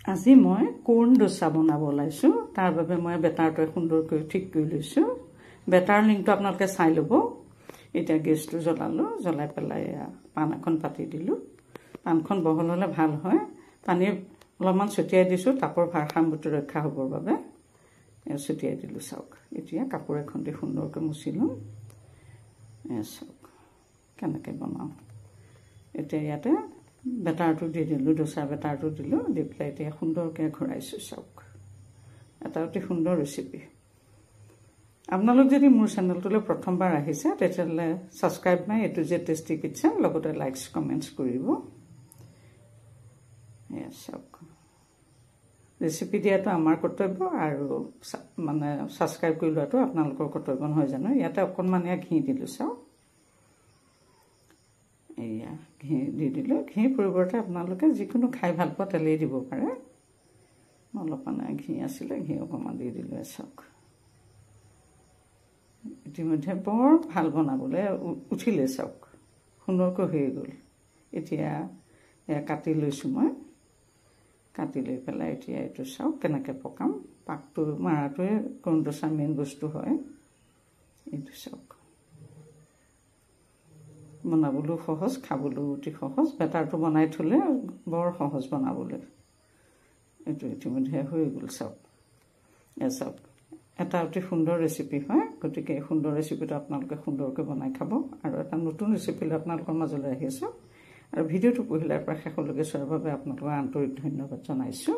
আজি মই কৰ্ণ ডোছা বনাব ওলাইছো তাৰ বাবে মই বেটাৰটো সুন্দৰকৈ ঠিক কৰি লৈছো বেটাৰ লিংকটো আপোনালোকে চাই ল'ব এটা গেছটো জ্বলালো জ্বলাই পেলাই পান এখন পাতি দিলো পানখন বহল হলে ভাল হয় পানী অলপমান ছটিয়াই দিছো তাপৰ ভাৰসাম্যটো ৰক্ষা হ'বৰ বাবে ছটিয়াই দিলো চাওক এতিয়া কাপোৰ এখন দি সুন্দৰকৈ মুছি লম চাওক কেনেকৈ বনাও এতিয়া ইয়াতে বেটাৰটো দি দিলো ডোছা বেটাৰটো দিলো দি পেলাই এতিয়া সুন্দৰকৈ ঘূৰাইছো চাওক এটা অতি সুন্দৰ ৰেচিপি আপোনালোক যদি মোৰ চেনেলটোলৈ প্ৰথমবাৰ আহিছে তেতিয়াহ'লে subscribe my A to Z tasty kitchen লগতে লাইকছ কমেণ্টছ কৰিব চাওক ৰেচিপি দিয়াটো আমাৰ কৰ্তব্য আৰু মানে সাবস্ক্ৰাইব কৰি লোৱাটো আপোনালোকৰ কৰ্তব্য নহয় জানো ইয়াতে অকণমান ঘি দিলো চাওক এয়া ঘি দি দিলো ঘি পৰিৱৰ্তে আপোনালোকে যিকোনো খাই ভাল পোৱা তেলেই দিব পাৰে অলপমান ঘি আছিলে ঘি অকণমান দি দিলো চাওক ইতিমধ্যে বৰ ভাল বনাবলৈ উঠিলে চাওক সুন্দৰকৈ হৈ গ'ল এতিয়া কাটি লৈছো মই কাটি লৈ পেলাই এতিয়া এইটো চাওক কেনেকৈ পকাম পাকটো মাৰাটোৱে কৰ্ণ ডোছা মেইন বস্তু হয় এইটো চাওক বনাবলৈও সহজ খাবলৈও অতি সহজ বেটাৰটো বনাই থ'লে বৰ সহজ বনাবলৈ এইটো ইতিমধ্যে হৈ গ'ল চাওক চাওক এটা অতি সুন্দৰ ৰেচিপি হয় গতিকে এই সুন্দৰ ৰেচিপিটো আপোনালোকে সুন্দৰকৈ বনাই খাব আৰু এটা নতুন ৰেচিপি লৈ আপোনালোকৰ মাজলৈ আহি আছোঁ আৰু ভিডিঅ'টো পহিলাৰ পৰা শেষলৈকে চোৱাৰ বাবে আপোনালোকক আন্তৰিক ধন্যবাদ জনাইছোঁ